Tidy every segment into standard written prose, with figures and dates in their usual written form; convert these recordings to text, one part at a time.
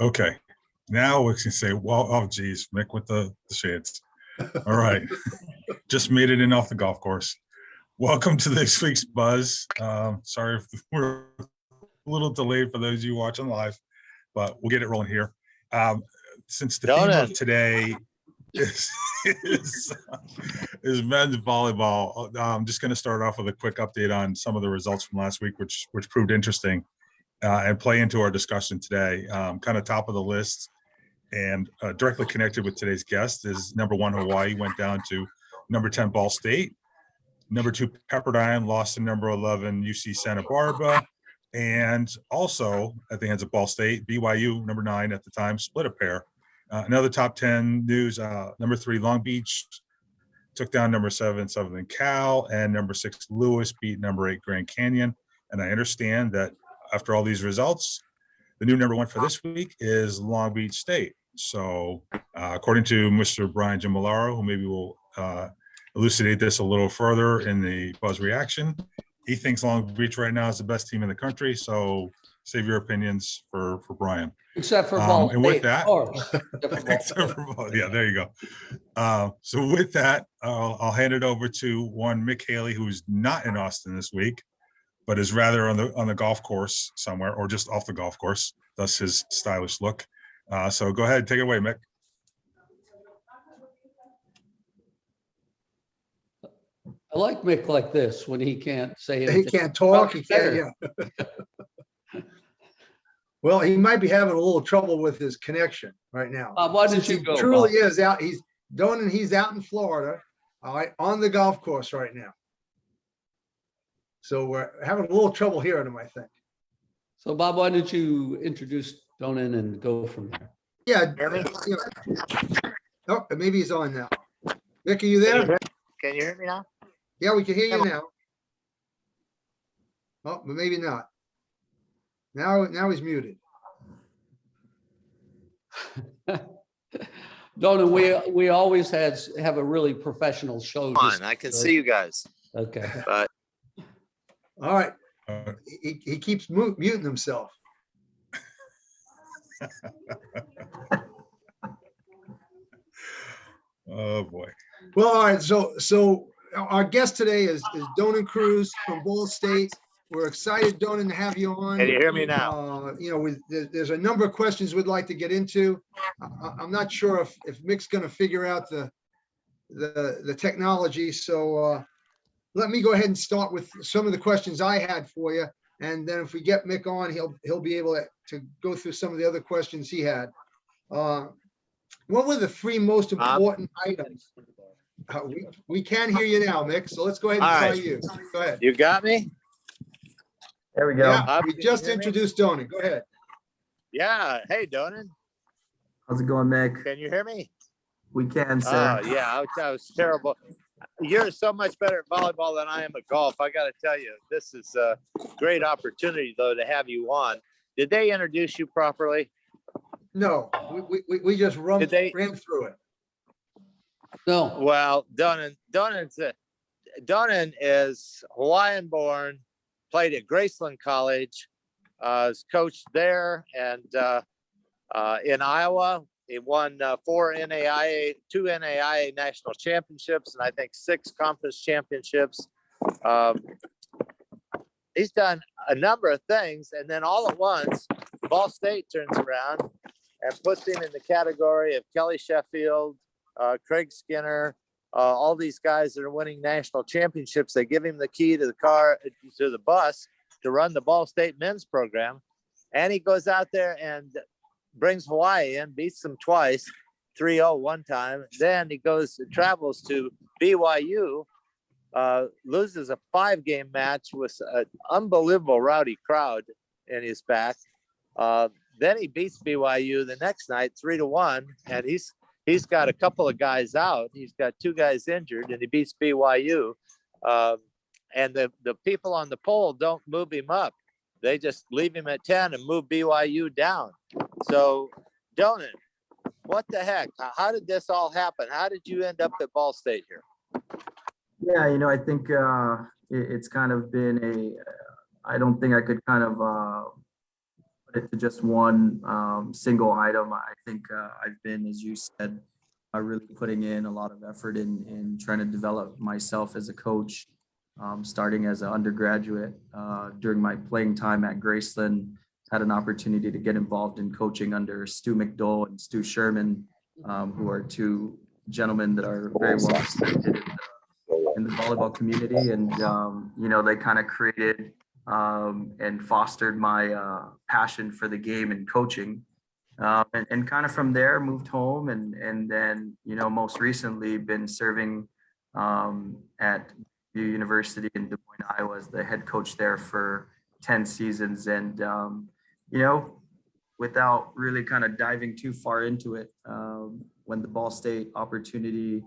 Okay. Now we can say, well, oh, geez, Mick with the shades. All right. Just made it in off the golf course. Welcome to this week's Buzz. Sorry if we're a little delayed for those of you watching live, but we'll get it rolling here. Since the theme of today is men's volleyball, I'm just going to start off with a quick update on some of the results from last week, which proved interesting, and play into our discussion today. Kind of top of the list and directly connected with today's guest is number 1 Hawaii went down to number 10 Ball State. Number 2 Pepperdine lost to number 11 UC Santa Barbara. And also at the hands of Ball State, BYU, number 9 at the time, split a pair. Another top 10 news, number 3 Long Beach took down number 7 Southern Cal, and number 6 Lewis beat number 8 Grand Canyon. And I understand that after all these results, the new number 1 for this week is Long Beach State. So according to Mr. Brian Gimolaro, who maybe will elucidate this a little further in the Buzz reaction, he thinks Long Beach right now is the best team in the country. So save your opinions for Brian. Except for Ball State. And with that, except for Ball yeah, there you go. So with that, I'll hand it over to one Mick Haley, who's not in Austin this week, but is rather on the golf course somewhere, or just off the golf course. Thus his stylish look. So go ahead, take it away, Mick. I like Mick like this when he can't say anything. He can't talk. He can't. Yeah. Well, he might be having a little trouble with his connection right now. Why did you go? Truly Bob? Is out. He's out in Florida, all right, on the golf course right now. So we're having a little trouble hearing him, I think. So Bob, why don't you introduce Donan and go from there? Yeah. Oh, maybe he's on now. Mick, are you there? Can you hear me now? Yeah, we can hear you now. Oh, but maybe not. Now he's muted. Donan, we always have a really professional show. Come on, I can see you guys. Okay. But all right. He keeps muting himself. Oh boy. Well, all right. So our guest today is Donan Cruz from Ball State. We're excited, Donan, to have you on. Can you hear me now? There's a number of questions we'd like to get into. I'm not sure if Mick's going to figure out the technology. So let me go ahead and start with some of the questions I had for you, and then if we get Mick on, he'll be able to go through some of the other questions he had. What were the 3 most important items? We can hear you now, Mick. So let's go ahead and try you. Go ahead. You got me? There we go. Yeah, we just introduced Donan. Go ahead. Yeah. Hey, Donan. How's it going, Mick? Can you hear me? We can, sir. Oh, yeah. I was terrible. You're so much better at volleyball than I am at golf. I got to tell you, this is a great opportunity, though, to have you on. Did they introduce you properly? No, we just ran through it. No. Well, Donan is Hawaiian-born, played at Graceland College, is coached there, and in Iowa, he won 2 NAIA national championships, and I think 6 conference championships. He's done a number of things, and then all at once, Ball State turns around and puts him in the category of Kelly Sheffield, Craig Skinner, all these guys that are winning national championships. They give him the key to the bus to run the Ball State men's program. And he goes out there and brings Hawaii in, beats them twice, 3-0 one time. Then he travels to BYU, loses a 5-game match with an unbelievable rowdy crowd in his back. Then he beats BYU the next night, 3-1, and he's got a couple of guys out. He's got 2 guys injured, and he beats BYU. And the people on the pole don't move him up. They just leave him at 10 and move BYU down. So, Donan, what the heck? How did this all happen? How did you end up at Ball State here? Yeah, I think it's kind of been I don't think I could kind of put to just one single item. I think I've been, as you said, really putting in a lot of effort in trying to develop myself as a coach, starting as an undergraduate. During my playing time at Graceland, had an opportunity to get involved in coaching under Stu McDowell and Stu Sherman, who are two gentlemen that are very well respected in the volleyball community. And, they kind of created and fostered my passion for the game and coaching. And kind of from there moved home and then, most recently been serving at the University in Des Moines, Iowa as the head coach there for 10 seasons. And, without really kind of diving too far into it, when the Ball State opportunity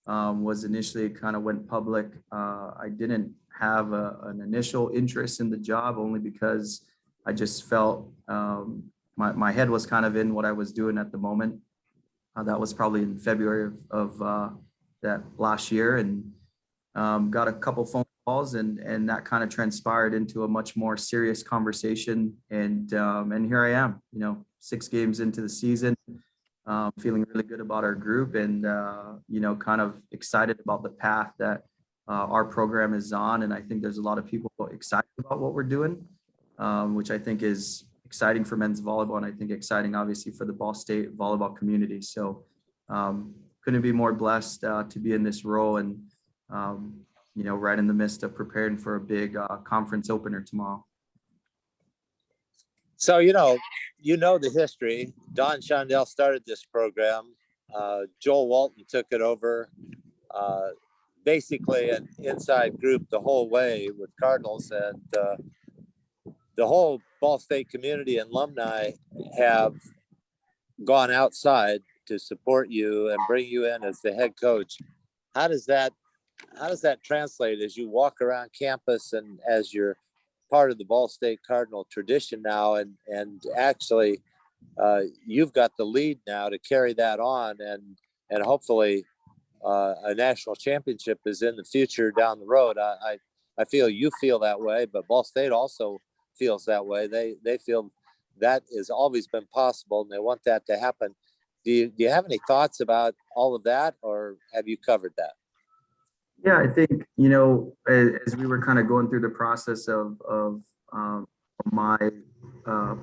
was initially kind of went public, I didn't have an initial interest in the job only because I just felt my head was kind of in what I was doing at the moment. That was probably in February of that last year, and got a couple phone calls, and that kind of transpired into a much more serious conversation. And here I am, 6 games into the season, feeling really good about our group, and kind of excited about the path that our program is on. And I think there's a lot of people excited about what we're doing, which I think is exciting for men's volleyball, and I think exciting obviously for the Ball State volleyball community. So couldn't be more blessed to be in this role, and right in the midst of preparing for a big conference opener tomorrow. So, the history. Don Shondell started this program. Joel Walton took it over. Basically an inside group the whole way with Cardinals, and the whole Ball State community and alumni have gone outside to support you and bring you in as the head coach. How does that translate as you walk around campus and as you're part of the Ball State Cardinal tradition now, and actually you've got the lead now to carry that on, and hopefully a national championship is in the future down the road. I feel you feel that way, but Ball State also feels that way. They feel that has always been possible, and they want that to happen. Do you have any thoughts about all of that, or have you covered that? Yeah, I think, as we were kind of going through the process of my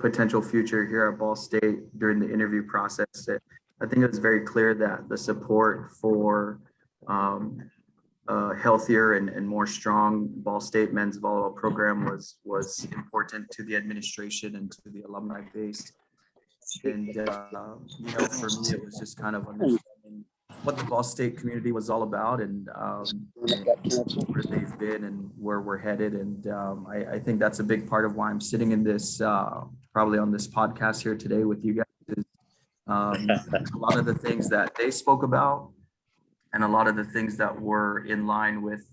potential future here at Ball State during the interview process, I think it was very clear that the support for a healthier and more strong Ball State men's volleyball program was important to the administration and to the alumni base. And, for me, it was just kind of understanding what the Ball State community was all about, and where they've been and where we're headed. And I think that's a big part of why I'm sitting in this, probably on this podcast here today with you guys. Is, a lot of the things that they spoke about, and a lot of the things that were in line with,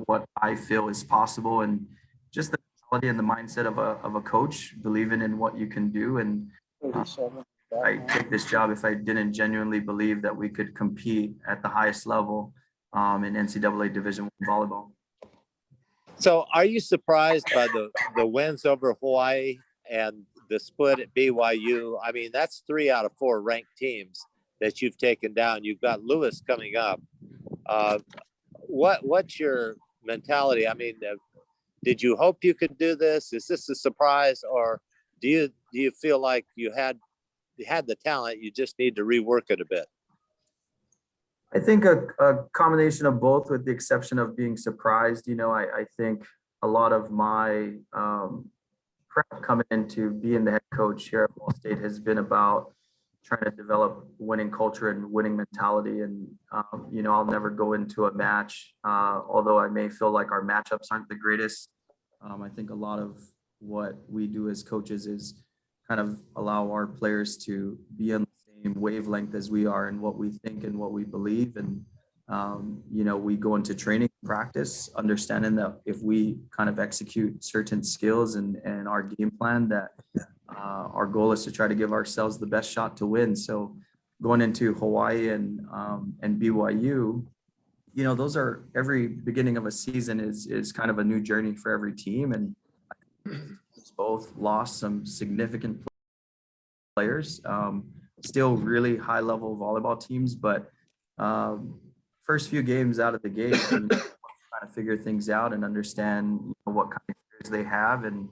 what I feel is possible, and just the quality and the mindset of a coach, believing in what you can do. And I take this job if I didn't genuinely believe that we could compete at the highest level in NCAA Division I volleyball. So are you surprised by the wins over Hawaii and the split at BYU? I mean, that's 3 out of 4 ranked teams that you've taken down. You've got Lewis coming up. What's your mentality? I mean, did you hope you could do this? Is this a surprise, or do you feel like you had the talent, you just need to rework it a bit? I think a combination of both, with the exception of being surprised. I think a lot of my prep coming into being the head coach here at Ball State has been about trying to develop winning culture and winning mentality. And, I'll never go into a match, although I may feel like our matchups aren't the greatest. I think a lot of what we do as coaches is kind of allow our players to be on the same wavelength as we are in what we think and what we believe. And, we go into training practice, understanding that if we kind of execute certain skills and our game plan, that our goal is to try to give ourselves the best shot to win. So going into Hawaii and BYU, those are, every beginning of a season is kind of a new journey for every team. And both lost some significant players. Still really high level volleyball teams, but first few games out of the gate, trying to figure things out and understand what kind of players they have. And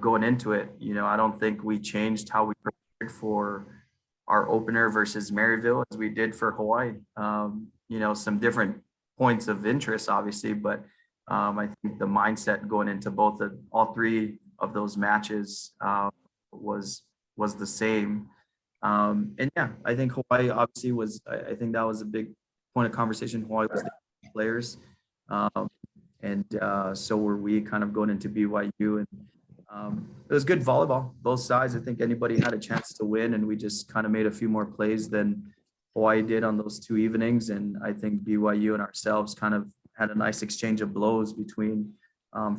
going into it, I don't think we changed how we prepared for our opener versus Maryville as we did for Hawaii. Some different points of interest, obviously, but I think the mindset going into all three of those matches was the same. And yeah, I think Hawaii obviously I think that was a big point of conversation. Hawaii was the players. So were we kind of going into BYU, and it was good volleyball, both sides. I think anybody had a chance to win, and we just kind of made a few more plays than Hawaii did on those two evenings. And I think BYU and ourselves kind of had a nice exchange of blows between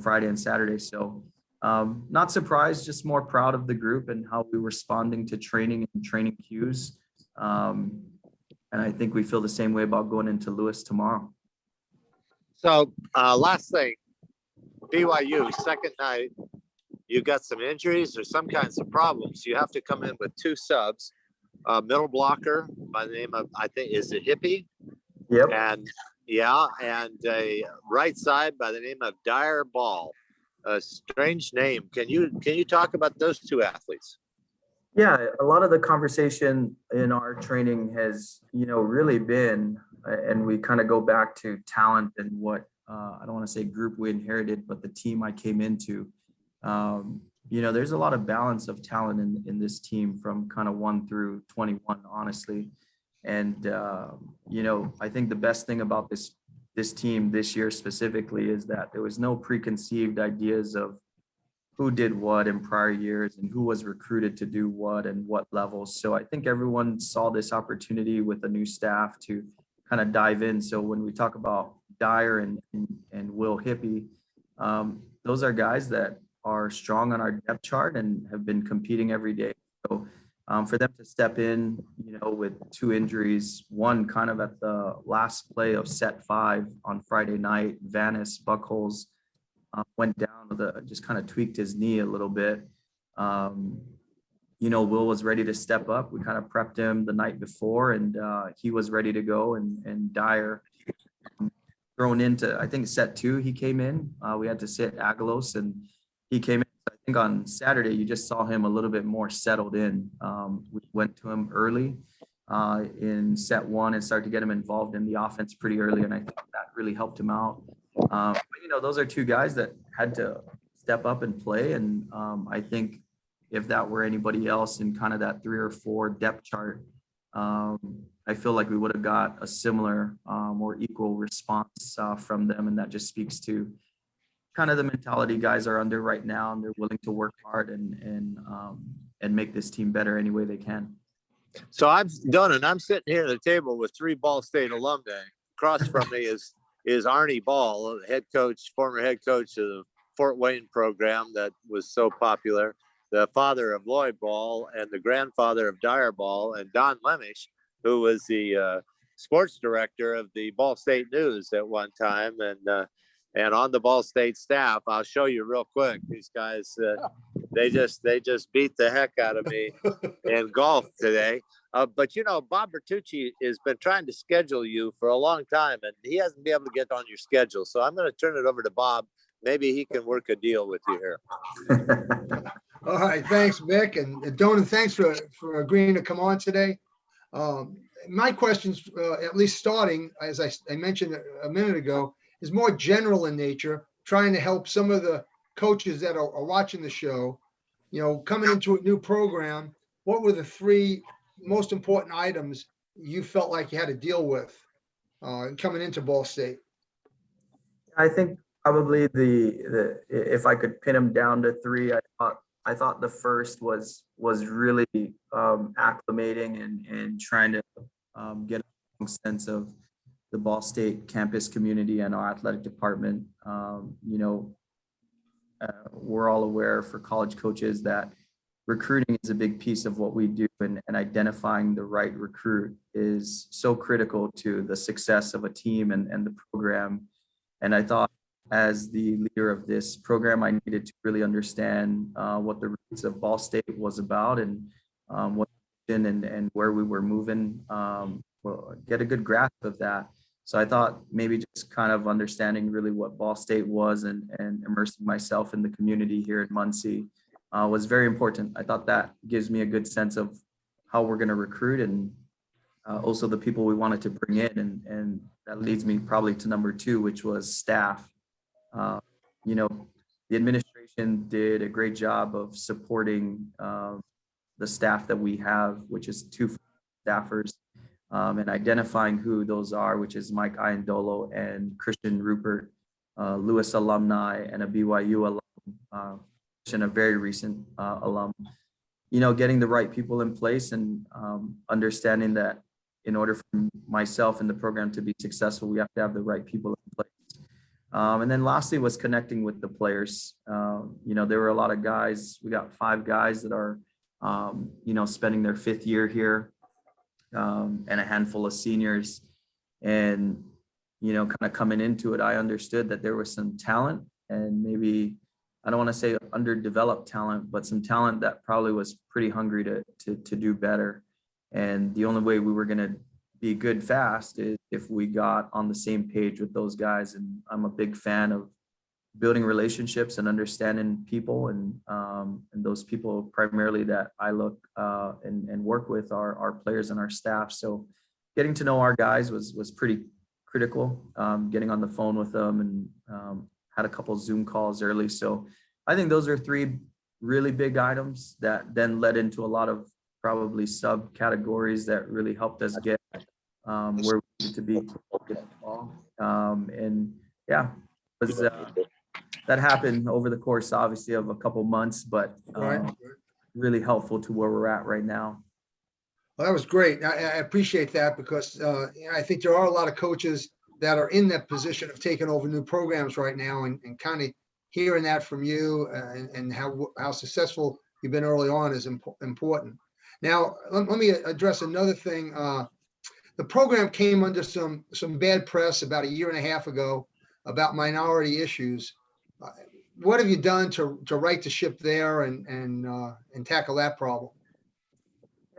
Friday and Saturday. So not surprised, just more proud of the group and how we were responding to training and training cues. And I think we feel the same way about going into Lewis tomorrow. So last thing, BYU, second night, you got some injuries or some kinds of problems. You have to come in with two subs, middle blocker by the name of, I think, is it Hippie? Yep. And a right side by the name of Dyer Ball. A strange name. Can you talk about those two athletes? Yeah, a lot of the conversation in our training has, really been, and we kind of go back to talent and what, I don't want to say group we inherited, but the team I came into. There's a lot of balance of talent in this team from kind of 1 through 21, honestly. And, I think the best thing about this team this year specifically is that there was no preconceived ideas of who did what in prior years and who was recruited to do what and what levels. So I think everyone saw this opportunity with a new staff to kind of dive in. So when we talk about Dyer and Will Hippie, those are guys that are strong on our depth chart and have been competing every day. So for them to step in, with two injuries, one kind of at the last play of set 5 on Friday night, Vanis Buckholes went down just kind of tweaked his knee a little bit. Will was ready to step up. We kind of prepped him the night before, and he was ready to go. And Dyer thrown into, I think, set 2, he came in. We had to sit Agalos, and he came in. I think on Saturday, you just saw him a little bit more settled in. We went to him early in set 1 and started to get him involved in the offense pretty early, and I think that really helped him out. But, those are two guys that had to step up and play, and I think if that were anybody else in kind of that 3 or 4 depth chart, I feel like we would have got a similar or equal response from them, and that just speaks to kind of the mentality guys are under right now, and they're willing to work hard and make this team better any way they can. So I'm sitting here at the table with 3 Ball State alumni. Across from me is Arnie Ball, former head coach of the Fort Wayne program that was so popular, the father of Lloyd Ball and the grandfather of Dyer Ball, and Don Lemish, who was the sports director of the Ball State News at one time, and on the Ball State staff. I'll show you real quick. These guys, they just beat the heck out of me in golf today. But Bob Bertucci has been trying to schedule you for a long time, and he hasn't been able to get on your schedule. So I'm going to turn it over to Bob. Maybe he can work a deal with you here. All right, thanks, Vic, and Donan, thanks for agreeing to come on today. My questions, at least starting, as I mentioned a minute ago, is more general in nature, trying to help some of the coaches that are watching the show, coming into a new program. What were the 3 most important items you felt like you had to deal with coming into Ball State? I think probably if I could pin them down to 3, I thought the first was really acclimating and trying to get a sense of the Ball State campus community and our athletic department. We're all aware for college coaches that recruiting is a big piece of what we do, and identifying the right recruit is so critical to the success of a team and the program. And I thought, as the leader of this program, I needed to really understand what the roots of Ball State was about, and what and where we were moving, get a good grasp of that. So I thought maybe just kind of understanding really what Ball State was and immersing myself in the community here in Muncie was very important. I thought that gives me a good sense of how we're going to recruit and also the people we wanted to bring in. And that leads me probably to number 2, which was staff. You know, the administration did a great job of supporting the staff that we have, which is 2 staffers, and identifying who those are, which is Mike Iandolo and Christian Rupert, Lewis alumni and a BYU alum, and a very recent alum. You know, getting the right people in place and understanding that in order for myself and the program to be successful, we have to have the right people in place. And then lastly was connecting with the players. You know, there were a lot of guys. We got 5 guys that are, you know, spending their 5th year here, and a handful of seniors. And, you know, kind of coming into it, I understood that there was some talent and maybe, I don't want to say underdeveloped talent, but some talent that probably was pretty hungry to do better. And the only way we were going to be good fast is if we got on the same page with those guys. And I'm a big fan of building relationships and understanding people, and those people primarily that I look and work with are our players and our staff. So getting to know our guys was pretty critical. Getting on the phone with them and had a couple Zoom calls early. So I think those are 3 really big items that then led into a lot of probably subcategories that really helped us get where we need to be. And yeah, it was, that happened over the course, obviously, of a couple months, but really helpful to where we're at right now. Well, that was great. I appreciate that because I think there are a lot of coaches that are in that position of taking over new programs right now, and kind of hearing that from you and how successful you've been early on is important. Now, let me address another thing. The program came under some bad press about 1.5 years ago about minority issues. What have you done to right the ship there and tackle that problem?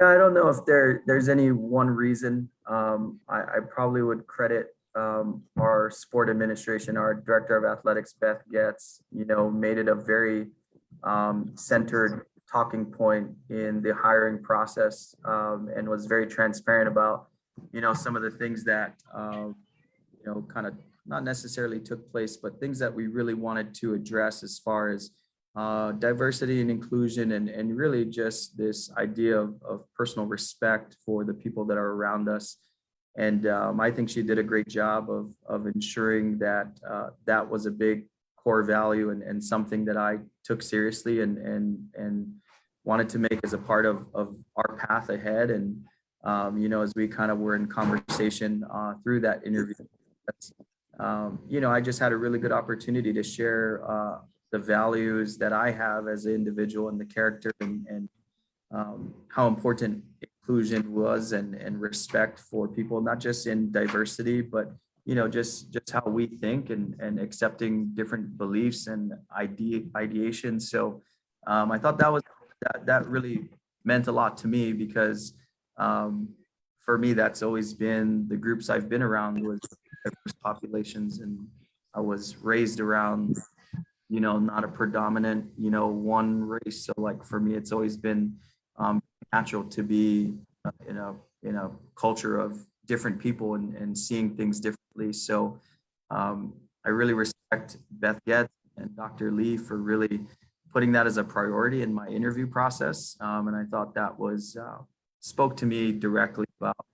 Yeah, I don't know if there's any one reason. I probably would credit our sport administration, our director of athletics, Beth Getz, you know, made it a very centered talking point in the hiring process, and was very transparent about, you know, some of the things that, you know, kind of not necessarily took place, but things that we really wanted to address as far as diversity and inclusion, and really just this idea of personal respect for the people that are around us. And I think she did a great job of ensuring that that was a big core value and something that I took seriously and wanted to make as a part of our path ahead. And, you know, as we kind of were in conversation through that interview, you know, I just had a really good opportunity to share the values that I have as an individual and the character and how important inclusion was and respect for people, not just in diversity, but, you know, just how we think and accepting different beliefs and ideation. So I thought that really meant a lot to me because for me, that's always been the groups I've been around with diverse populations. And I was raised around, you know, not a predominant, you know, one race. So like for me, it's always been natural to be in a culture of different people and seeing things differently. So I really respect Beth Getz and Dr. Lee for really putting that as a priority in my interview process. And I thought that was spoke to me directly about,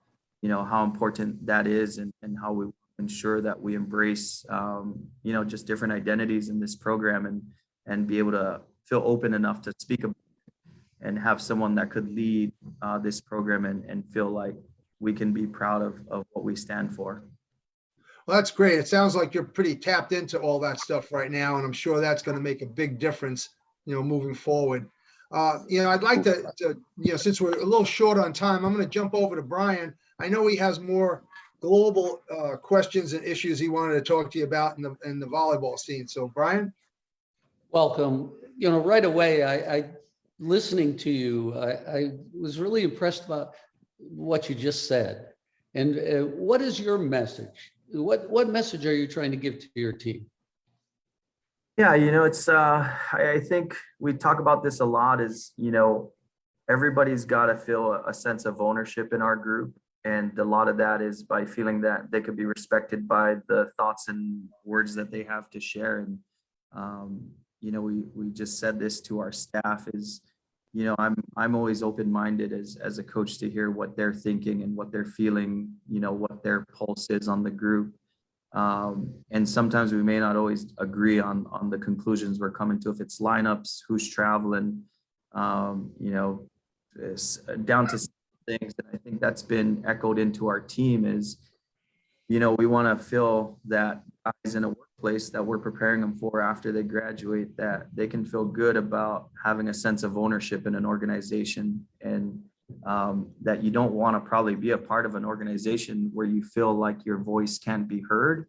you know, how important that is and how we ensure that we embrace, you know, just different identities in this program and be able to feel open enough to speak about it and have someone that could lead this program and feel like we can be proud of what we stand for. Well, that's great. It sounds like you're pretty tapped into all that stuff right now, and I'm sure that's going to make a big difference, you know, moving forward. You know, I'd like to, you know, since we're a little short on time, I'm going to jump over to Brian. I know he has more global questions and issues he wanted to talk to you about in the volleyball scene. So, Brian. Welcome. You know, right away, I listening to you, I was really impressed about what you just said. And what is your message? What message are you trying to give to your team? Yeah, it's I think we talk about this a lot is, everybody's got to feel a sense of ownership in our group. And a lot of that is by feeling that they could be respected by the thoughts and words that they have to share. And, we just said this to our staff is, I'm always open-minded as a coach to hear what they're thinking and what they're feeling, what their pulse is on the group. And sometimes we may not always agree on the conclusions we're coming to, if it's lineups, who's traveling, down to things. And I think that's been echoed into our team is, we want to feel that guys in a workplace that we're preparing them for after they graduate, that they can feel good about having a sense of ownership in an organization, and that you don't want to probably be a part of an organization where you feel like your voice can't be heard,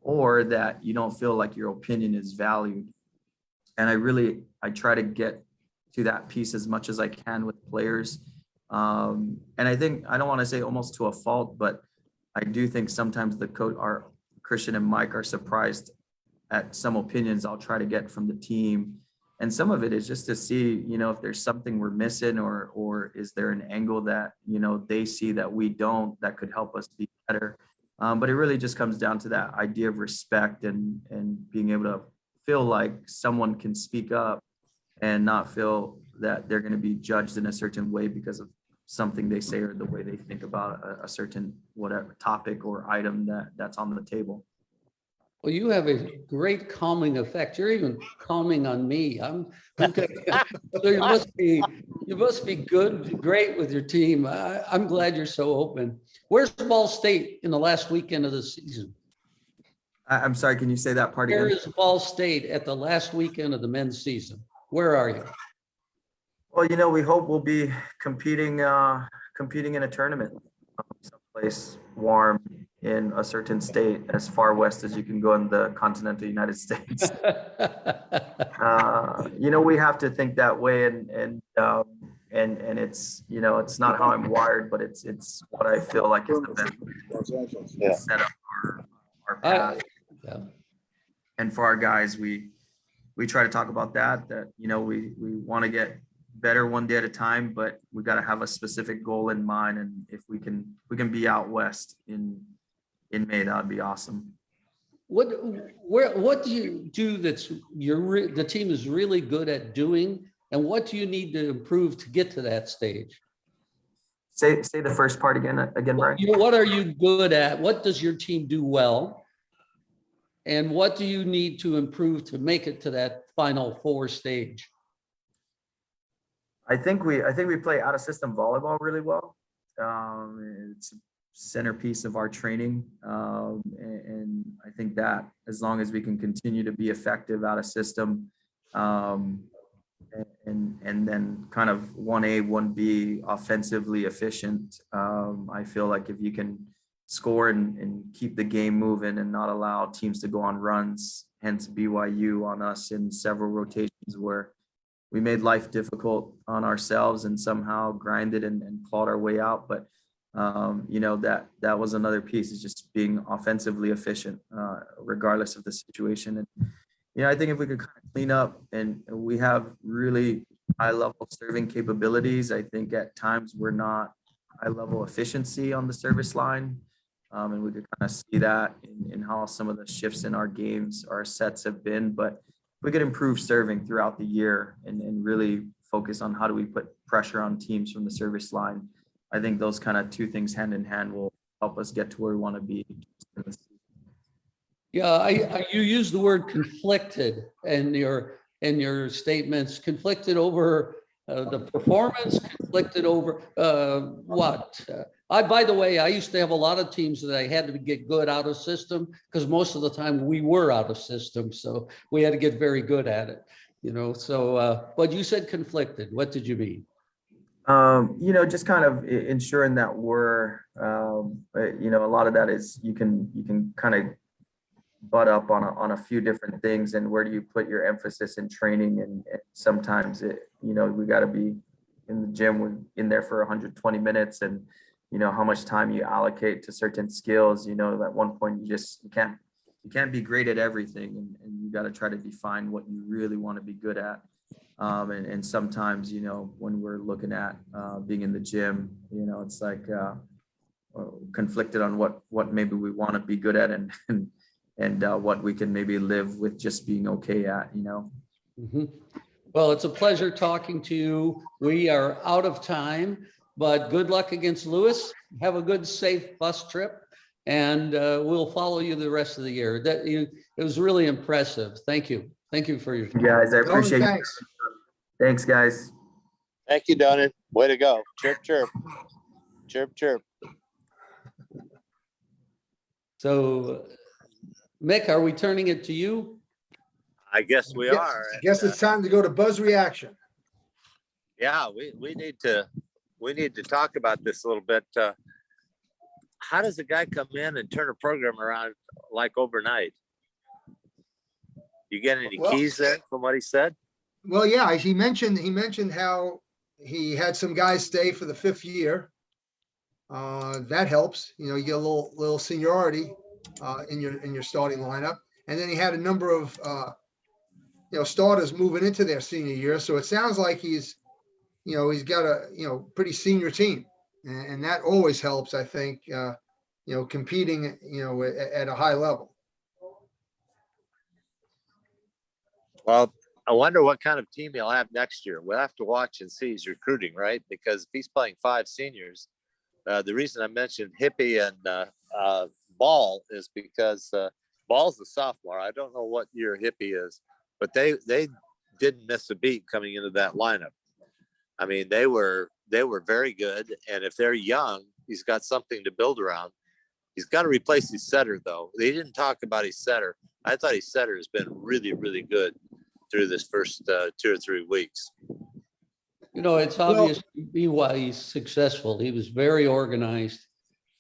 or that you don't feel like your opinion is valued. And I try to get to that piece as much as I can with players. And I think, I don't want to say almost to a fault, but I do think sometimes the coach, our Christian and Mike, are surprised at some opinions I'll try to get from the team. And some of it is just to see, if there's something we're missing, or is there an angle that, they see that we don't, that could help us be better. But it really just comes down to that idea of respect and being able to feel like someone can speak up and not feel that they're going to be judged in a certain way because of something they say or the way they think about a certain whatever topic or item that's on the table. Well, you have a great calming effect. You're even calming on me. So you must be great with your team. I'm glad you're so open. Where's Ball State in the last weekend of the season? I'm sorry, can you say that part again? Where is Ball State at the last weekend of the men's season? Where are you? Well, we hope we'll be competing in a tournament someplace warm in a certain state, as far west as you can go in the continental United States. We have to think that way, and it's, it's not how I'm wired, but it's what I feel like is the best way to set up our path. And for our guys, we try to talk about that we want to get better one day at a time, but we got to have a specific goal in mind. And if we can be out west in May, that would be awesome. What do you do that's the team is really good at doing, and what do you need to improve to get to that stage? Say the first part again, Brian. What are you good at? What does your team do well? And what do you need to improve to make it to that Final Four stage? I think we play out of system volleyball really well. It's a centerpiece of our training, and I think that as long as we can continue to be effective out of system, and then kind of 1A, 1B offensively efficient, I feel like if you can score and keep the game moving and not allow teams to go on runs, hence BYU on us in several rotations where we made life difficult on ourselves and somehow grinded and clawed our way out. But, that was another piece, is just being offensively efficient, regardless of the situation. And, I think if we could kind of clean up, and we have really high level serving capabilities, I think at times we're not high level efficiency on the service line. And we could kind of see that in how some of the shifts in our games, our sets have been, but we could improve serving throughout the year and really focus on how do we put pressure on teams from the service line. I think those kind of two things hand in hand will help us get to where we want to be. Yeah, you use the word conflicted in your statements. Conflicted over the performance, conflicted over what? By the way, I used to have a lot of teams that I had to get good out of system, because most of the time we were out of system. So we had to get very good at it, so, but you said conflicted. What did you mean? Just kind of ensuring that we're, a lot of that is you can kind of butt up on a few different things, and where do you put your emphasis in training? And sometimes we got to be in the gym, we're in there for 120 minutes, and how much time you allocate to certain skills. At one point you can't be great at everything, and you got to try to define what you really want to be good at. And sometimes, when we're looking at being in the gym, it's like conflicted on what maybe we want to be good at, and what we can maybe live with just being okay at. Mhm. Well, it's a pleasure talking to you. We are out of time, but good luck against Lewis. Have a good, safe bus trip, and we'll follow you the rest of the year. It was really impressive. Thank you. Thank you for your time. Guys, I Donan, appreciate you. thanks. Thanks, guys. Thank you, Donan. Way to go. Chirp, chirp. Chirp, chirp. So, Mick, are we turning it to you? I guess we are. I guess it's time to go to buzz reaction. Yeah, we need to talk about this a little bit. How does a guy come in and turn a program around like overnight? You get any Well- keys there from what he said? Well, yeah, he mentioned how he had some guys stay for the 5th year. That helps. You get a little seniority in your starting lineup. And then he had a number of starters moving into their senior year. So it sounds like he's got a pretty senior team, and that always helps, I think. Competing at a high level. Well, I wonder what kind of team he'll have next year. We'll have to watch and see his recruiting, right? Because if he's playing 5 seniors, the reason I mentioned Hippie and Ball is because Ball's a sophomore. I don't know what year Hippie is, but they didn't miss a beat coming into that lineup. I mean, they were very good, and if they're young, he's got something to build around. He's got to replace his setter, though. They didn't talk about his setter. I thought his setter has been really, really good through this first 2 or 3 weeks. It's obvious to me why he's successful. He was very organized.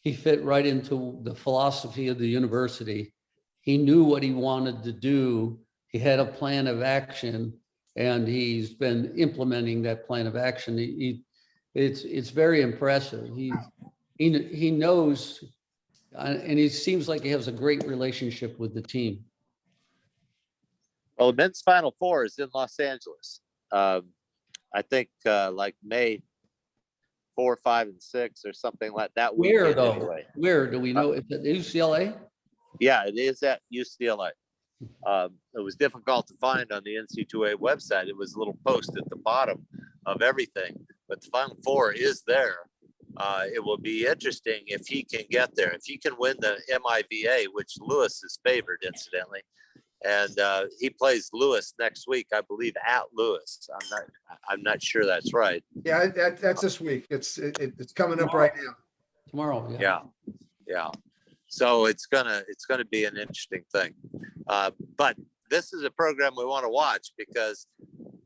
He fit right into the philosophy of the university. He knew what he wanted to do. He had a plan of action, and he's been implementing that plan of action. It's very impressive. He knows, and he seems like he has a great relationship with the team. Well, the men's Final Four is in Los Angeles. I think like May 4, 5, and 6 or something like that. Where though? Anyway. Where do we know? Is it UCLA? Yeah, it is at UCLA. It was difficult to find on the NC2A website. It was a little post at the bottom of everything, but the Final Four is there. It will be interesting if he can get there. If he can win the MIVA, which Lewis is favored, incidentally, and he plays Lewis next week, I believe, at Lewis. I'm not sure that's right. Yeah, that's this week. It's coming up right now. Tomorrow. Yeah. So it's gonna be an interesting thing. But this is a program we want to watch because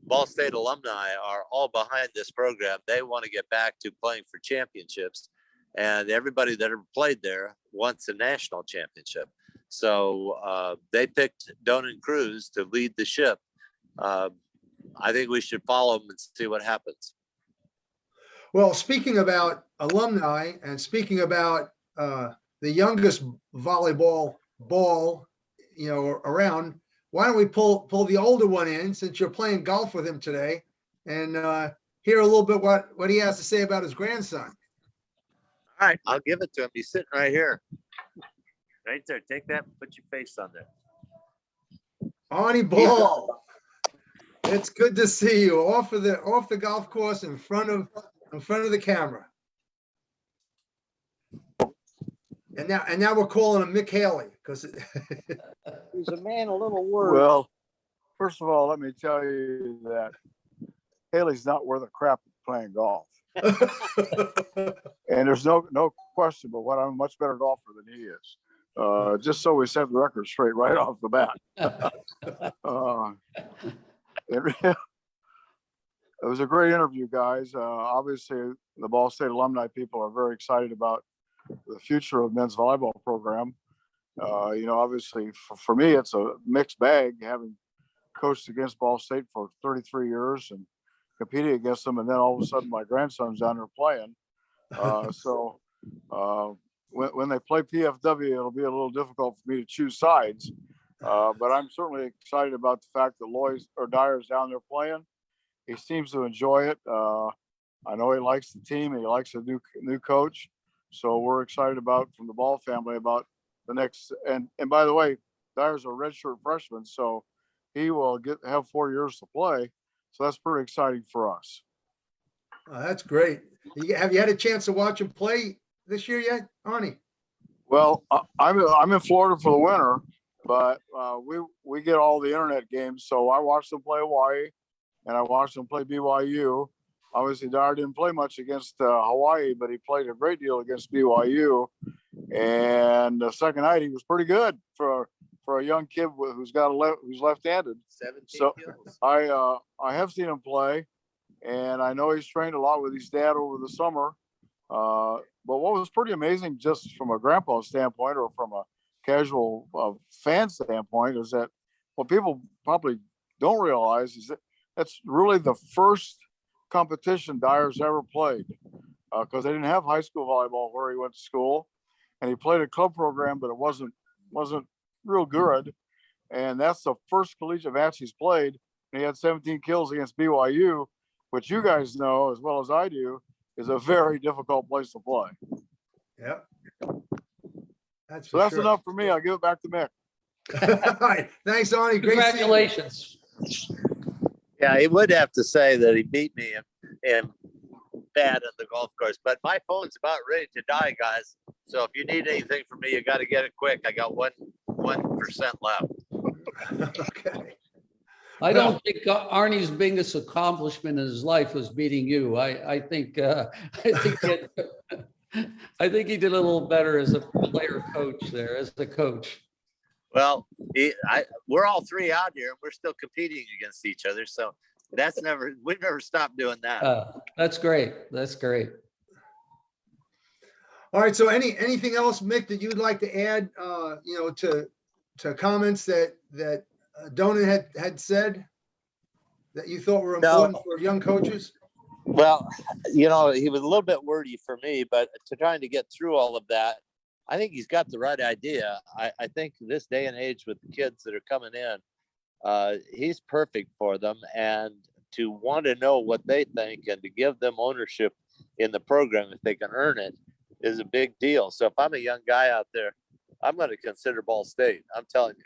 Ball State alumni are all behind this program. They want to get back to playing for championships, and everybody that ever played there wants a national championship. So they picked Donan Cruz to lead the ship. I think we should follow him and see what happens. Well, speaking about alumni and speaking about the youngest volleyball ball, around, why don't we pull the older one in, since you're playing golf with him today, and hear a little bit what he has to say about his grandson. All right, I'll give it to him. He's sitting right here. Right there. Take that and put your face on there. Arnie Ball, it's good to see you off the golf course in front of the camera. And now we're calling him Mick Haley because He's a man of little words. Well, first of all, let me tell you that Haley's not worth a crap playing golf. And there's no question but what I'm a much better golfer than he is. Just so we set the record straight right off the bat. It was a great interview, guys. Obviously, the Ball State alumni people are very excited about the future of men's volleyball program. Obviously for me, it's a mixed bag, having coached against Ball State for 33 years and competing against them. And then all of a sudden my grandson's down there playing. When they play PFW, it'll be a little difficult for me to choose sides. But I'm certainly excited about the fact that Dyer's down there playing. He seems to enjoy it. I know he likes the team and he likes the new coach. So we're excited from the Ball family about the next. And by the way, Dyer's a redshirt freshman, so he will have 4 years to play. So that's pretty exciting for us. That's great. Have you had a chance to watch him play this year yet, Arnie? Well, I'm in Florida for the winter, but we get all the internet games. So I watched them play Hawaii, and I watched them play BYU. Obviously, Dyer didn't play much against Hawaii, but he played a great deal against BYU. And the second night, he was pretty good for a young kid who's left-handed. 17 So kills. I have seen him play, and I know he's trained a lot with his dad over the summer. But what was pretty amazing, just from a grandpa standpoint or from a casual fan standpoint, is that what people probably don't realize is that that's really the first competition Dyer's ever played, because they didn't have high school volleyball where he went to school, and he played a club program, but it wasn't real good. And that's the first collegiate match he's played. And he had 17 kills against BYU, which you guys know as well as I do is a very difficult place to play. Yep. That's sure. enough for me. I'll give it back to Mick. All right. Thanks, Arnie. Great seeing you. Congratulations. Yeah, he would have to say that he beat me in bad on the golf course, but my phone's about ready to die, guys. So if you need anything from me, you got to get it quick. I got 1% left. Okay. I don't think Arnie's biggest accomplishment in his life was beating you. I think I think he did a little better as a player coach there, as a coach. Well, we're all three out here and we're still competing against each other. So we've never stopped doing that. That's great. That's great. All right. So anything else, Mick, that you'd like to add, to comments that Donan had said that you thought were important for young coaches? Well, he was a little bit wordy for me, but to trying to get through all of that, I think he's got the right idea. I think this day and age with the kids that are coming in, he's perfect for them. And to want to know what they think and to give them ownership in the program if they can earn it is a big deal. So if I'm a young guy out there, I'm going to consider Ball State. I'm telling you,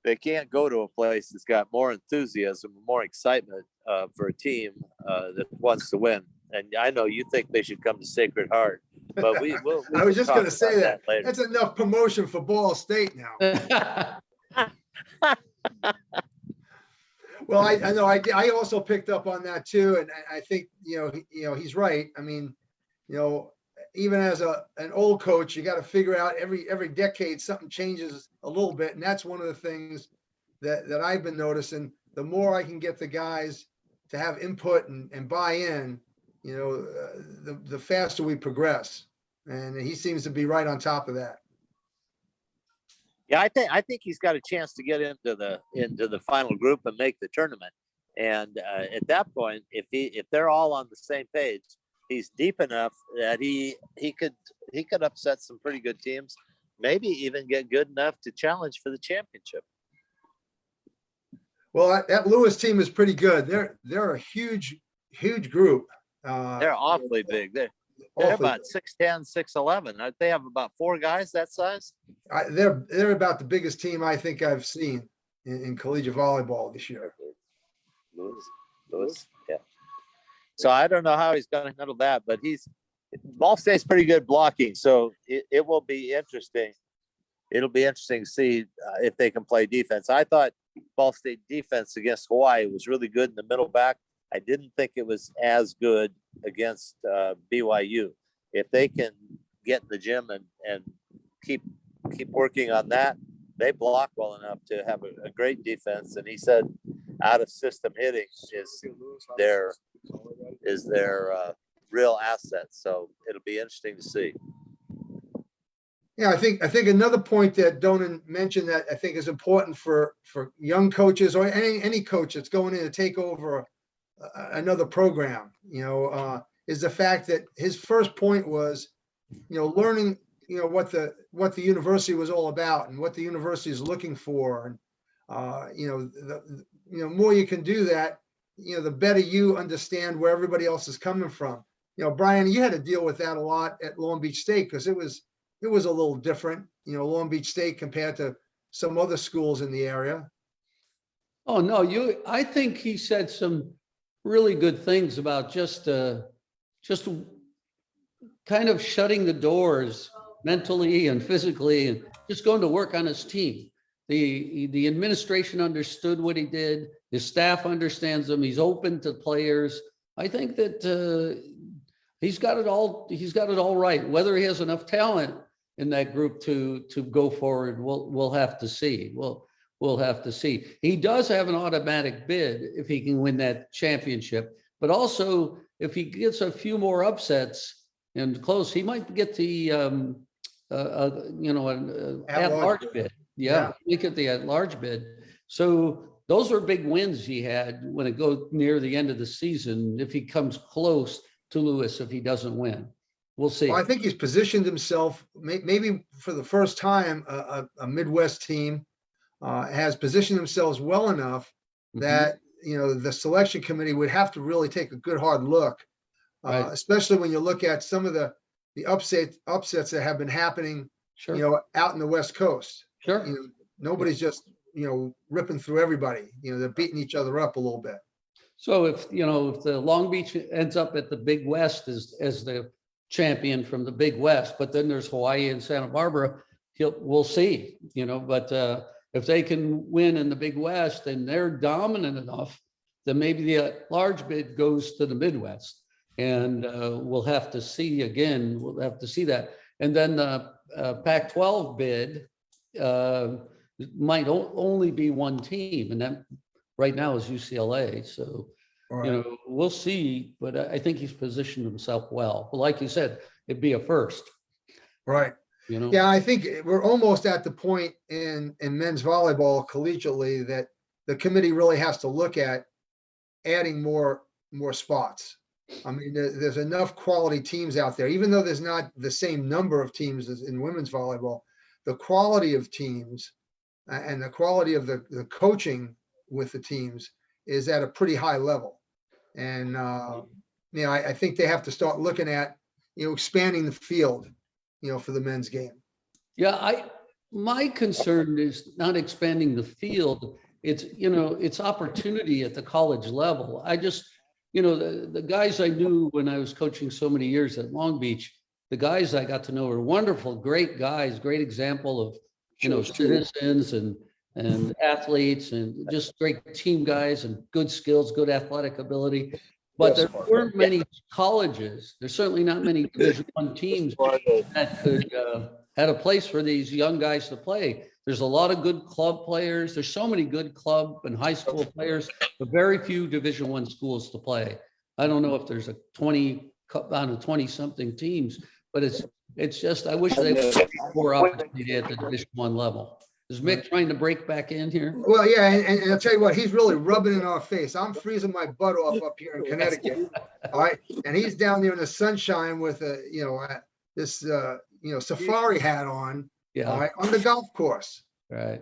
they can't go to a place that's got more enthusiasm, more excitement for a team that wants to win. And I know you think they should come to Sacred Heart, but we'll I was just going to say that. Later. That's enough promotion for Ball State now. Well, I know I also picked up on that too, and I think he's right. I mean, even as an old coach, you got to figure out every decade something changes a little bit, and that's one of the things that I've been noticing. The more I can get the guys to have input and buy in, the faster we progress. And he seems to be right on top of that. Yeah, I think he's got a chance to get into the final group and make the tournament. And at that point, if they're all on the same page, he's deep enough that he could upset some pretty good teams, maybe even get good enough to challenge for the championship. Well, that Lewis team is pretty good. They're a huge group. They're awfully big. They're about 6'10", 6'11". They have about 4 guys that size. They're about the biggest team I think I've seen in collegiate volleyball this year. Lewis, yeah. So I don't know how he's going to handle that, but Ball State's pretty good blocking, so it will be interesting. It'll be interesting to see if they can play defense. I thought Ball State defense against Hawaii was really good in the middle back. I didn't think it was as good against BYU. If they can get in the gym and keep working on that, they block well enough to have a great defense. And he said out of system hitting is their real asset. So it'll be interesting to see. Yeah, I think another point that Donan mentioned that I think is important for young coaches or any coach that's going in to take over another program, is the fact that his first point was, learning, what the university was all about and what the university is looking for. And, the more you can do that, the better you understand where everybody else is coming from. Brian, you had to deal with that a lot at Long Beach State because it was a little different, Long Beach State compared to some other schools in the area. Oh, no, I think he said some really good things about just kind of shutting the doors mentally and physically and just going to work on his team. The administration understood what he did. His staff understands him. He's open to players. I think that he's got it all right. Whether he has enough talent in that group to go forward, we'll have to see. We'll have to see. He does have an automatic bid if he can win that championship, but also if he gets a few more upsets and close, he might get the an at-large bid. Yeah, he get the at-large bid. So those are big wins he had when it goes near the end of the season. If he comes close to Lewis, if he doesn't win, we'll see. Well, I think he's positioned himself, maybe for the first time, a Midwest team has positioned themselves well enough that, the selection committee would have to really take a good hard look, Right. especially when you look at some of the upsets that have been happening, Sure. out in the West Coast. Sure. Nobody's just, ripping through everybody, they're beating each other up a little bit. So if the Long Beach ends up at the Big West as the champion from the Big West, but then there's Hawaii and Santa Barbara, we'll see, but if they can win in the Big West and they're dominant enough, then maybe the large bid goes to the Midwest. And we'll have to see again, we'll have to see that. And then the Pac-12 bid might only be one team, and that right now is UCLA. So, Right. we'll see, but I think he's positioned himself well. But like you said, it'd be a first, Right. Yeah, I think we're almost at the point in men's volleyball collegiately that the committee really has to look at adding more spots. I mean, there's enough quality teams out there, even though there's not the same number of teams as in women's volleyball. The quality of teams and the quality of the coaching with the teams is at a pretty high level. And, I think they have to start looking at, expanding the field, for the men's game. Yeah, my concern is not expanding the field. It's opportunity at the college level. I just, the guys I knew when I was coaching so many years at Long Beach, the guys I got to know are wonderful, great guys, great example of, citizens and athletes and just great team guys and good skills, good athletic ability. But there weren't many colleges. There's certainly not many Division I teams that could had a place for these young guys to play. There's a lot of good club players. There's so many good club and high school players, but very few Division I schools to play. I don't know if there's a 20 something teams, but it's just, I wish they would have more opportunity at the Division I level. Is Mick trying to break back in here? Well, yeah, and I'll tell you what, he's really rubbing in our face. I'm freezing my butt off up here in Connecticut. All right. And he's down there in the sunshine with this safari hat on, Yeah. all right, on the golf course. Right.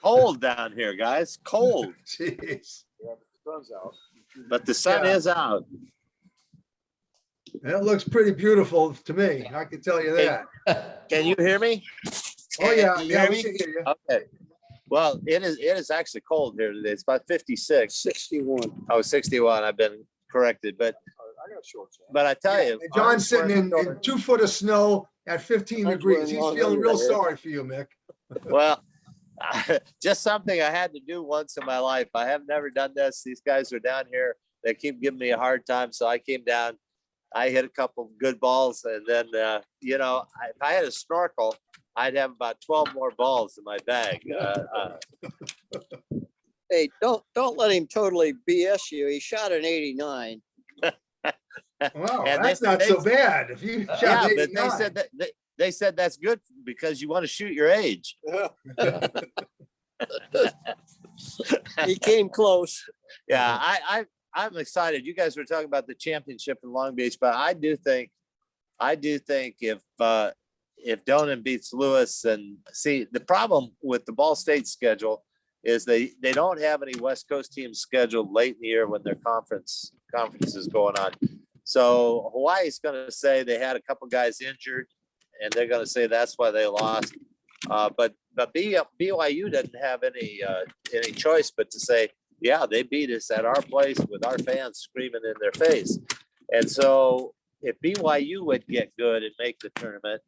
Cold down here, guys. Cold, Jeez. Sun's out. but the sun Yeah. is out. That looks pretty beautiful to me. I can tell you that. Can you hear me? Oh, yeah. Can you Yeah, hear we me? can hear you. Okay. Well, it is actually cold here today. It's about 56. 61. Oh, 61. I've been corrected, but I got shorts. I tell you, And John's sitting in 2 foot of snow at 15 degrees. He's feeling real sorry for you, Mick. well, just something I had to do once in my life. I have never done this. These guys are down here. They keep giving me a hard time. So I came down, I hit a couple good balls. And then, if I had a snorkel, I'd have about 12 more balls in my bag. Hey, don't let him totally BS you. He shot an 89. Wow, And that's they- not they- so bad. If you Yeah, shot but 89. they said that they said that's good because you want to shoot your age. He came close. Yeah, I'm excited. You guys were talking about the championship in Long Beach, but I do think if Donan beats Lewis, and see, the problem with the Ball State schedule is they don't have any West Coast teams scheduled late in the year when their conference is going on. So Hawaii's going to say they had a couple guys injured, and they're going to say that's why they lost. But BYU doesn't have any choice but to say, yeah, they beat us at our place with our fans screaming in their face. And so if BYU would get good and make the tournament,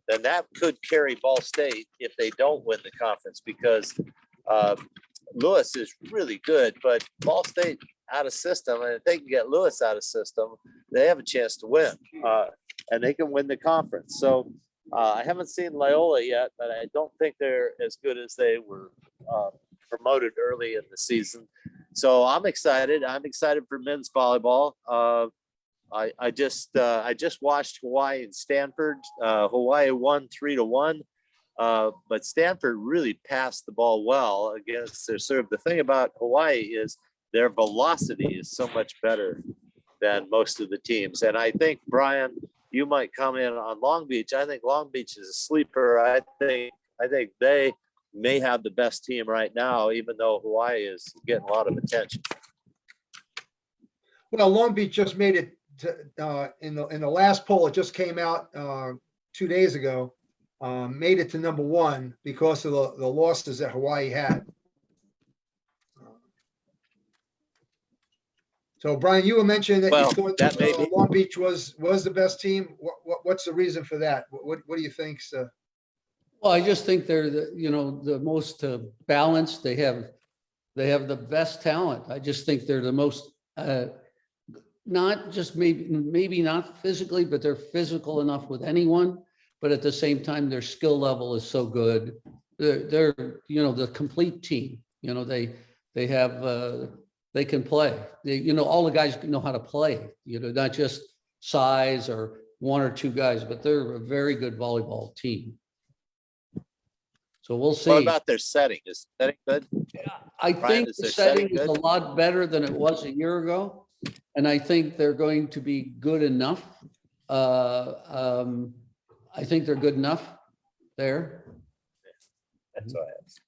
then that could carry Ball State if they don't win the conference, because Lewis is really good, but Ball State out of system, and if they can get Lewis out of system, they have a chance to win, and they can win the conference. So I haven't seen Loyola yet, but I don't think they're as good as they were promoted early in the season. So I'm excited. I'm excited for men's volleyball. I just watched Hawaii and Stanford. Hawaii won 3-1, but Stanford really passed the ball well against their serve. The thing about Hawaii is their velocity is so much better than most of the teams. And I think, Brian, you might comment on Long Beach. I think Long Beach is a sleeper. I think they may have the best team right now, even though Hawaii is getting a lot of attention. Well, Long Beach just made it to, in the last poll. It just came out 2 days ago. Made it to #1 because of the losses that Hawaii had. So, Brian, you were mentioning that Well, you thought that may be. Long Beach was the best team. What's the reason for that? What do you think? Well, I just think they're the most balanced. They have the best talent. I just think they're the most not just maybe not physically, but they're physical enough with anyone. But at the same time, their skill level is so good. They're the complete team. They have they can play. All the guys know how to play. Not just size or one or two guys, but they're a very good volleyball team. So we'll see. What about their setting? Is the setting good? I Brian, think is the their setting setting is a good? lot better than it was a year ago. And I think they're going to be good enough. I think they're good enough there. That's what I asked.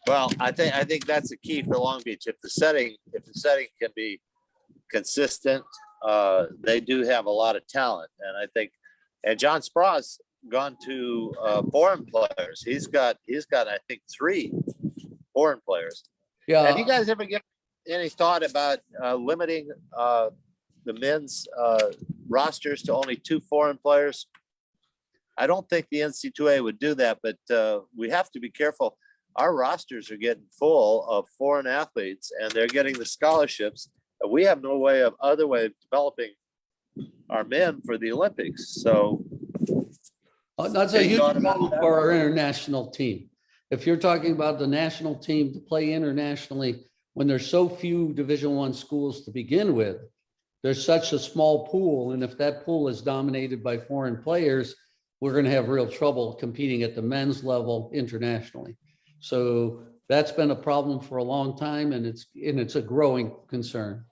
Well, I think that's the key for Long Beach. If the setting can be consistent, they do have a lot of talent, and John Spraw's gone to foreign players. He's got I think 3 foreign players. Yeah. Have you guys ever given any thought about limiting the men's rosters to only 2 foreign players? I don't think the NC2A would do that, but we have to be careful. Our rosters are getting full of foreign athletes, and they're getting the scholarships. We have no other way of developing our men for the Olympics. So that's a huge problem for our international team. If you're talking about the national team to play internationally, when there's so few Division I schools to begin with, there's such a small pool. And if that pool is dominated by foreign players, we're going to have real trouble competing at the men's level internationally. So that's been a problem for a long time, and it's a growing concern.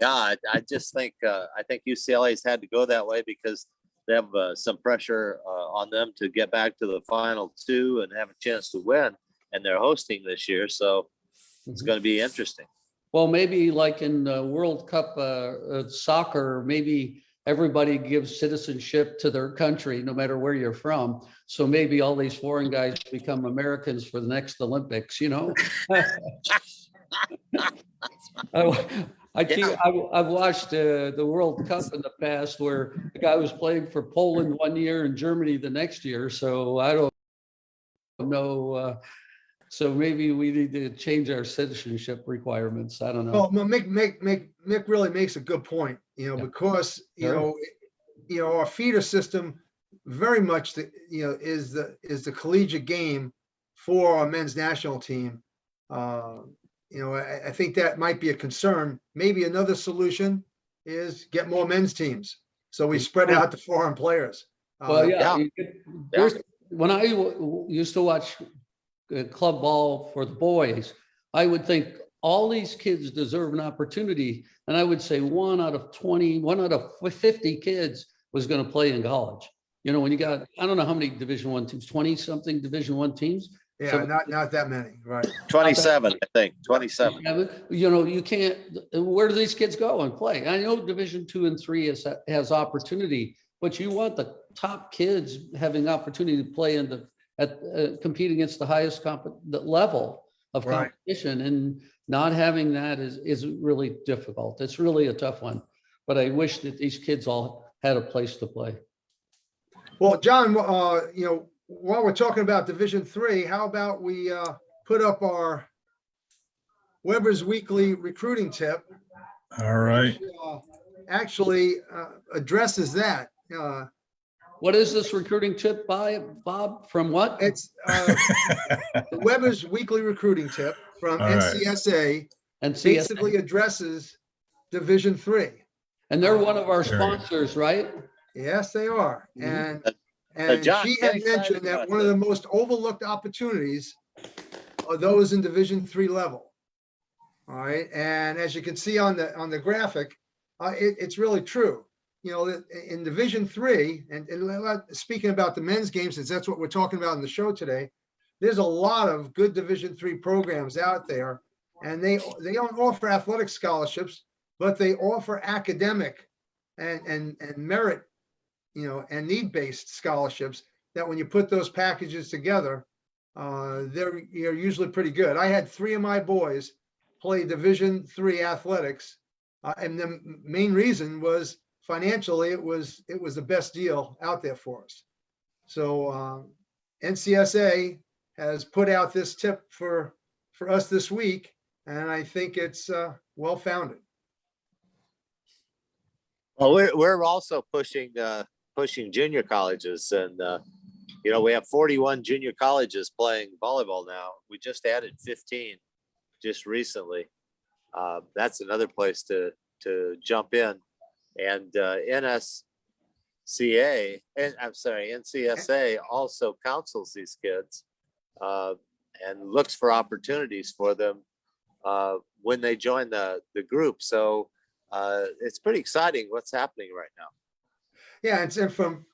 yeah, I just think UCLA's had to go that way because they have some pressure on them to get back to the final 2 and have a chance to win, and they're hosting this year, so it's going to be interesting. Well, maybe like in the World Cup soccer, maybe everybody gives citizenship to their country, no matter where you're from. So maybe all these foreign guys become Americans for the next Olympics, I've watched the World Cup in the past where the guy was playing for Poland one year and Germany the next year. So I don't know. So maybe we need to change our citizenship requirements. I don't know. Well, Mick really makes a good point, because, Sure. Our feeder system very much, is the collegiate game for our men's national team. I think that might be a concern. Maybe another solution is get more men's teams. So we spread out the foreign players. Well, yeah. yeah. When I used to watch club ball for the boys, I would think all these kids deserve an opportunity. And I would say 1 out of 20, 1 out of 50 kids was going to play in college. You know, when you got, I don't know how many Division I teams, 20 something Division I teams. Yeah, So- not that many, right? 27, I think, 27. You know, you can't, where do these kids go and play? I know Division II and III has opportunity, but you want the top kids having opportunity to play compete against the highest the level of Right. competition, and not having that is really difficult. It's really a tough one, but I wish that these kids all had a place to play. Well, John, you know, while we're talking about Division III, how about we put up our Weber's Weekly recruiting tip? All right. Which, actually addresses that. What is this recruiting tip by Bob? From what? It's the Weber's Weekly recruiting tip from All right. NCSA And see, basically addresses Division III. and they're one of our Sure. sponsors, right? Yes, they are. Mhm. And John, she get had excited mentioned that about one of this. the most overlooked opportunities are those in Division III level. All right, and as you can see on the graphic, it's really true. You know, in Division III, and speaking about the men's games, since that's what we're talking about in the show today, there's a lot of good Division III programs out there, and they don't offer athletic scholarships, but they offer academic and merit, you know, and need-based scholarships that when you put those packages together, they're usually pretty good. I had 3 of my boys play Division III athletics, and the main reason was financially it was the best deal out there for us. So NCSA has put out this tip for us this week, and I think it's well founded. Well, we're also pushing junior colleges, and you know, we have 41 junior colleges playing volleyball now. We just added 15 just recently. That's another place to jump in. And NCSA also counsels these kids and looks for opportunities for them when they join the group. So it's pretty exciting what's happening right now. Yeah, and from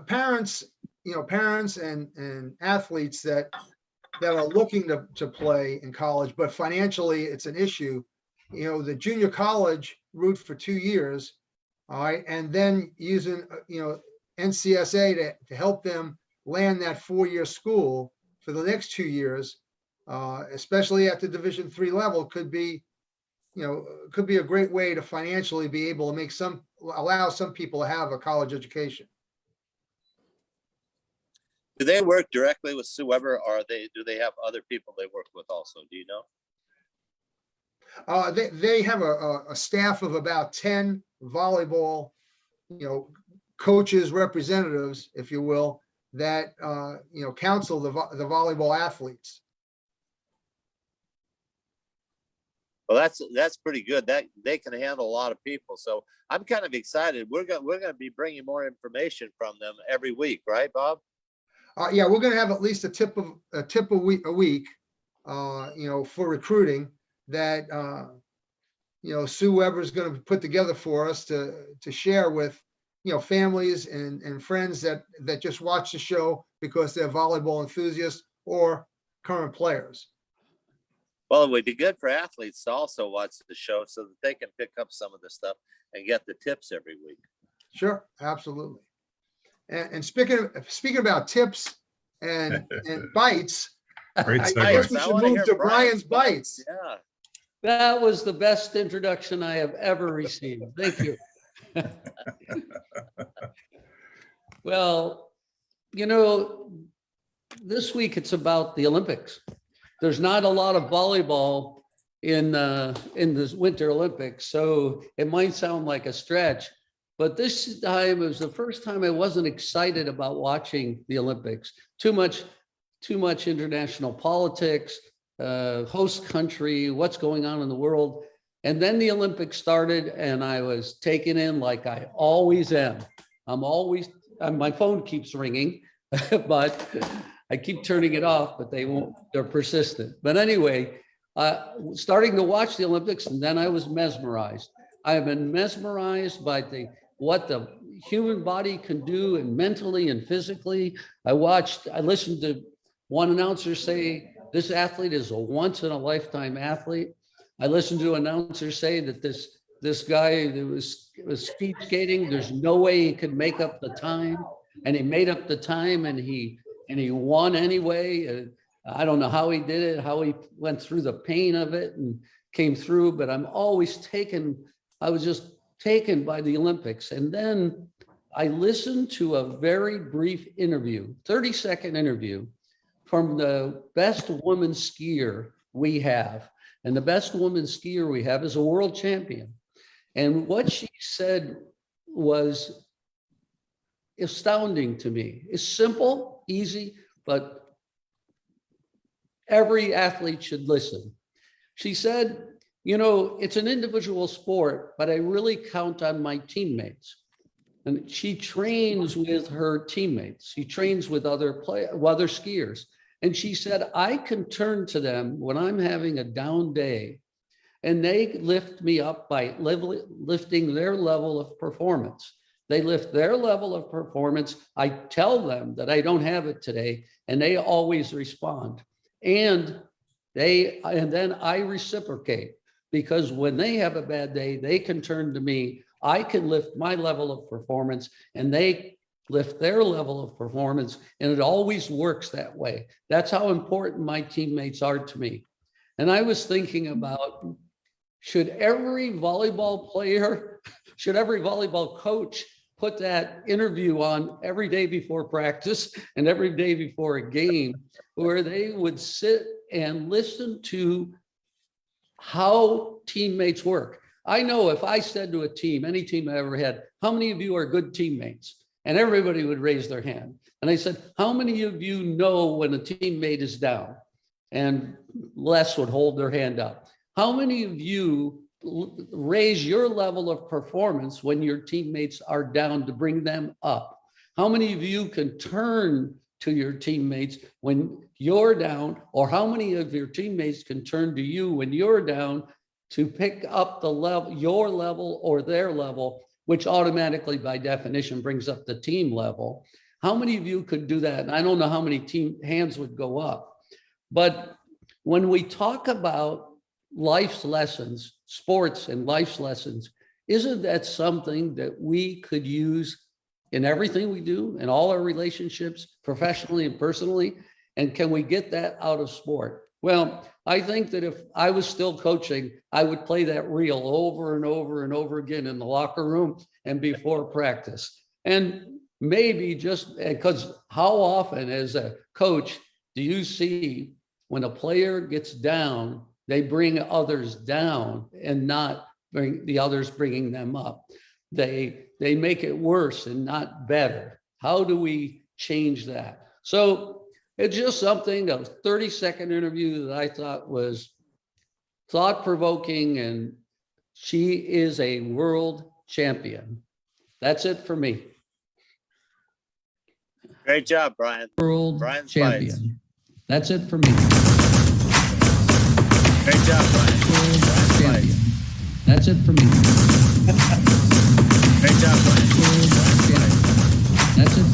parents, you know, parents and athletes that are looking to play in college, but financially it's an issue. You know, the junior college route for 2 years, all right, and then using, you know, NCSA to help them land that 4-year school for the next 2 years, especially at the Division III level, could be, you know, could be a great way to financially be able to allow some people to have a college education. Do they work directly with Sue Weber, or do they have other people they work with also? Do you know? They have a staff of about 10 volleyball, you know, coaches, representatives, if you will, that you know, counsel the volleyball athletes. Well, that's pretty good. That they can handle a lot of people. So I'm kind of excited. We're gonna be bringing more information from them every week, right, Bob? Yeah, we're going to have at least a tip a week, you know, for recruiting that you know, Sue Weber is going to put together for us to share with, you know, families and friends that just watch the show because they're volleyball enthusiasts or current players. Well, it would be good for athletes to also watch the show so that they can pick up some of the stuff and get the tips every week. Sure, absolutely. And speaking about tips and bites, Great I segue. guess we should move to Brian's bites. Yeah. That was the best introduction I have ever received. Thank you. Well, you know, this week it's about the Olympics. There's not a lot of volleyball in this Winter Olympics, so it might sound like a stretch, but this time it was the first time I wasn't excited about watching the Olympics. Too much international politics, host country, what's going on in the world. And then the Olympics started and I was taken in like I always am. My phone keeps ringing, but I keep turning it off, but they're persistent. But anyway, starting to watch the Olympics, and then I was mesmerized. I have been mesmerized by what the human body can do, and mentally and physically. I listened to one announcer say, this athlete is a once in a lifetime athlete. I listened to an announcer say that this guy that was speed skating, there's no way he could make up the time. And he made up the time, and he won anyway. I don't know how he did it, how he went through the pain of it and came through, but I was just taken by the Olympics. And then I listened to a very brief interview, 30-second interview from the best woman skier we have. And the best woman skier we have is a world champion. And what she said was astounding to me. It's simple, easy, but every athlete should listen. She said, it's an individual sport, but I really count on my teammates. And she trains with her teammates. She trains with other skiers. And she said, I can turn to them when I'm having a down day, and they lift me up by lifting their level of performance. They lift their level of performance. I tell them that I don't have it today, and they always respond. And then I reciprocate, because when they have a bad day, they can turn to me. I can lift my level of performance, and they lift their level of performance, and it always works that way. That's how important my teammates are to me. And I was thinking about, should every volleyball coach put that interview on every day before practice and every day before a game, where they would sit and listen to how teammates work? I know if I said to a team, any team I ever had, how many of you are good teammates? And everybody would raise their hand. And I said, how many of you know when a teammate is down? And less would hold their hand up. How many of you raise your level of performance when your teammates are down to bring them up? How many of you can turn to your teammates when you're down? Or how many of your teammates can turn to you when you're down to pick up the level, your level or their level, which automatically by definition brings up the team level? How many of you could do that? And I don't know how many team hands would go up. But when we talk about life's lessons, sports and life's lessons, isn't that something that we could use in everything we do, in all our relationships, professionally and personally? And can we get that out of sport? Well, I think that if I was still coaching, I would play that reel over and over and over again in the locker room and before practice. And maybe just because how often as a coach do you see when a player gets down, they bring others down and not bring the others bringing them up? They make it worse and not better. How do we change that? So it's just something, a 30-second interview that I thought was thought-provoking, and she is a world champion. That's it for me. Great job, Brian. World Brian's champion. bites. That's it for me. Great job, Brian. World Brian's champion. bites. That's it for me. Great job, Brian. World Brian's champion. bites. That's it